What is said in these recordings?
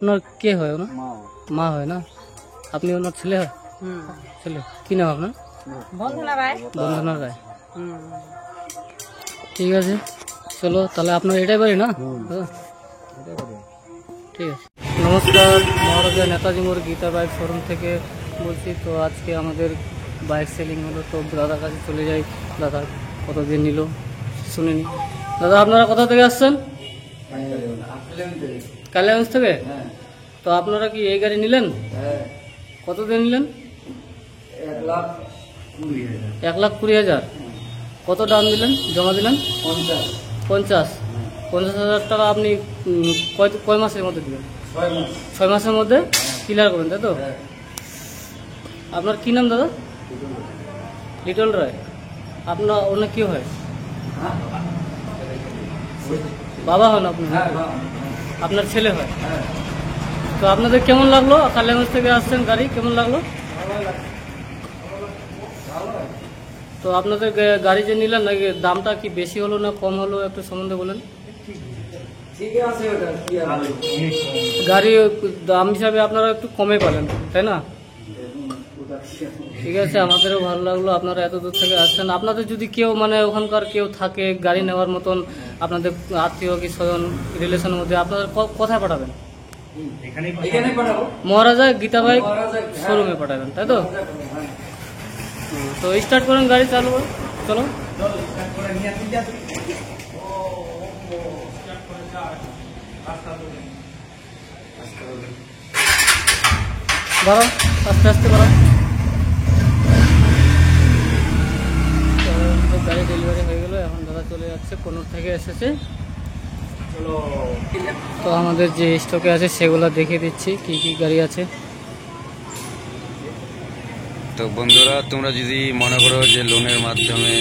আপনার কে হয় ওনার? মা হয় না? আপনি ওনার ছেলে হয়? ছেলে। কি নাম আপনার? বন্দনা রায়। বন্দনা রায়। ঠিক আছে, চলো তাহলে আপনার এটাই বাড়ি না? ঠিক আছে। নমস্কার, মহারাজা নেতাজি মোড় গীতা বাইক শোরুম থেকে বলছি। তো আজকে আমাদের বাইক সেলিং হলো, তো দাদার কাছে চলে যাই। দাদা কতদিন নিল শুনে নি। দাদা আপনারা কোথা থেকে আসছেন? কালিয়াগঞ্জ থেকে। তো আপনারা কি এই গাড়ি নিলেন? কত দিয়ে নিলেন? 1,20,000। কত দাম দিলেন, জমা দিলেন? 50,000 টাকা। আপনি কয় মাসের মধ্যে দিবেন? 6 মাসের মধ্যে ক্লিয়ার করবেন, তাই তো? আপনার কি নাম দাদা? লিটল রায়। আপনার ওনার কি হয়? বাবা হন আপনি? আপনার ছেলে হয়? তো আপনাদের কেমন লাগলো? কালিয়াগঞ্জ থেকে আসছেন, গাড়ি কেমন লাগলো? তো আপনাদের গাড়ি যে নিলেন, নাকি দামটা কি বেশি হলো না কম হলো, একটু সম্বন্ধে বলেন। গাড়ি দাম হিসাবে আপনারা একটু কমে পাবেন, তাই না? ঠিক আছে, আমাদেরও ভালো লাগলো আপনারা এত দূর থেকে আসছেন। আপনাদের যদি কেউ মানে ওখানকার কেউ থাকে গাড়ি নেওয়ার মতন, আপনাদের আত্মীয় কি স্বজন রিলেশনের মধ্যে, আপনারা কোথায় পাঠাবেন? মহারাজা গীতা বাইক শোরুমে পাঠাবেন, তাই তো? তো স্টার্ট করেন, গাড়ি চালু করুন, চলো। বাড়াও, আস্তে আস্তে বাড়াও। গাড়ি ডেলিভারি হয়ে গেল, এখন দাদা চলে যাচ্ছে, কোনোর থেকে এসেছে। তো আমাদের যে স্টকে আছে সেগুলো দেখিয়ে দিচ্ছি কি কি গাড়ি আছে। তো বন্ধুরা, তোমরা যদি মনে করো যে লোনের মাধ্যমে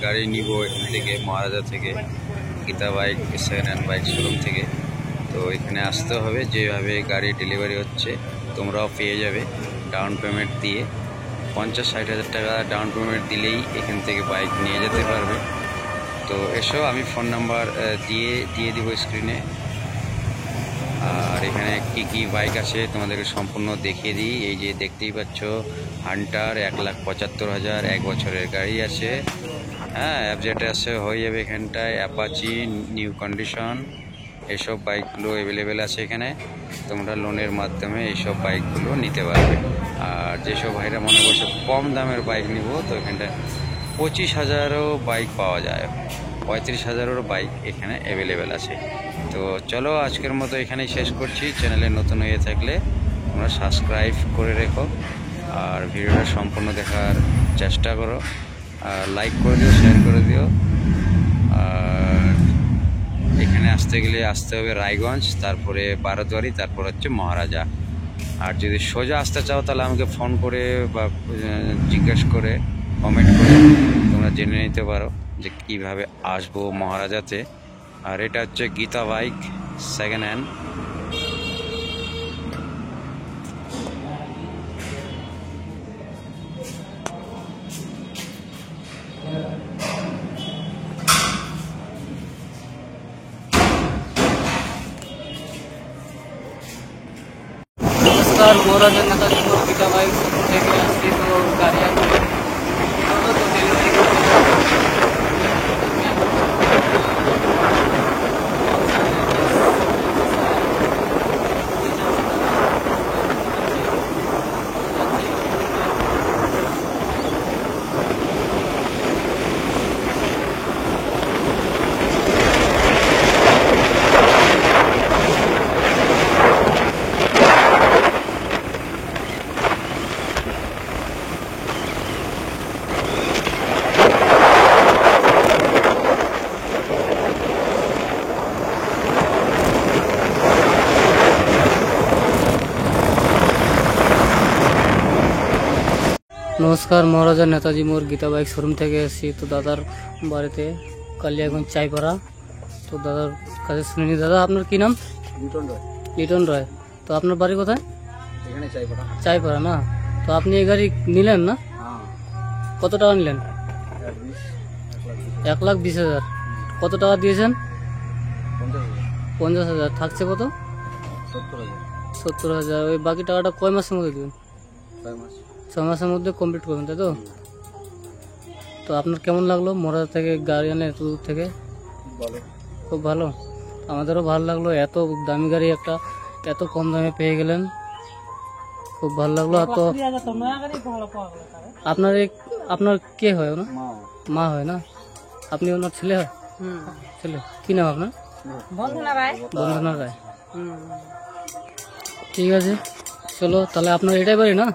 গাড়ি নিব এখান থেকে, মহারাজা থেকে, Gita bike second hand bike showroom থেকে, তো এখানে আসতে হবে। যেভাবে গাড়ি ডেলিভারি হচ্ছে তোমরাও পেয়ে যাবে ডাউন পেমেন্ট দিয়ে। 50-60 হাজার টাকা ডাউন পেমেন্ট দিলেই এখান থেকে বাইক নিয়ে যেতে পারবে। তো এসো, আমি ফোন নাম্বার দিয়ে দিব স্ক্রিনে। আর এখানে কি কি বাইক আছে তোমাদেরকে সম্পূর্ণ দেখিয়ে দিই। এই যে দেখতেই পাচ্ছ, হান্টার 1,75,000 1 বছরের গাড়ি আছে। হ্যাঁ, অ্যাবজেট আছে, হয়ে যাবে এখানটায়। অ্যাপাচি নিউ কন্ডিশন, এসব বাইকগুলো অ্যাভেলেবেল আছে এখানে। তোমরা লোনের মাধ্যমে এইসব বাইকগুলো নিতে পারবে। আর যেসব ভাইরা মনে করছে কম দামের বাইক নিব, তো এখানটায় 25,000ও বাইক পাওয়া যায়, 35,000এরও বাইক এখানে অ্যাভেলেবেল আছে। তো চলো, আজকের মতো এখানেই শেষ করছি। চ্যানেলে নতুন হয়ে থাকলে তোমরা সাবস্ক্রাইব করে রেখো, আর ভিডিওটা সম্পূর্ণ দেখার চেষ্টা করো, আর লাইক করে দিও, শেয়ার করে দিও। আর এখানে আসতে গেলে আসতে হবে রায়গঞ্জ, তারপরে বারোদুয়ারি, তারপর হচ্ছে মহারাজা। আর যদি সোজা আসতে চাও তাহলে আমাকে ফোন করে বা জিজ্ঞেস করে কমেন্ট করে তোমরা জেনে নিতে পারো যে কীভাবে আসবো মহারাজাতে। আর এটা হচ্ছে গীতা বাইক সেকেন্ড হ্যান্ড। নমস্কার, মহারাজা নেতাজি মোড় গীতা বাইক শোরুম থেকে আসছি। তো গাড়ি আছে, নমস্কার, মহারাজা নেতাজি মোড় গীতা বাইক শোরুম থেকে এসেছি। তো দাদার বাড়িতে কালিয়াগঞ্জ চাইপাড়া। তো দাদার কাছে শুনে নি। দাদা আপনার কি নাম? লিটন রায়। তো আপনার বাড়ি কোথায়? এখানে চাইপাড়া না? তো আপনি এই গাড়ি নিলেন না? কত টাকা নিলেন? 1,20,000। কত টাকা দিয়েছেন? 50,000। থাকছে কত? 70,000। ওই বাকি টাকাটা কয় মাসের মধ্যে দেবেন? 6 মাসের মধ্যে কমপ্লিট করবেন, তাই তো? তো আপনার কেমন লাগলো মরাদা থেকে গাড়ি আনে এত দূর থেকে? খুব ভালো। আমাদেরও ভালো লাগলো, এত দামি গাড়ি একটা এত কম দামে পেয়ে গেলেন, খুব ভালো লাগলো। আর তো আপনার কে হয় ওনার? মা হয় না? আপনি ওনার ছেলে হয়? ছেলে। কি নাম আপনার? বন্দনা রায়। ঠিক আছে, চলো তাহলে আপনার এটাই বাড়ি না?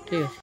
ঠিক আছে।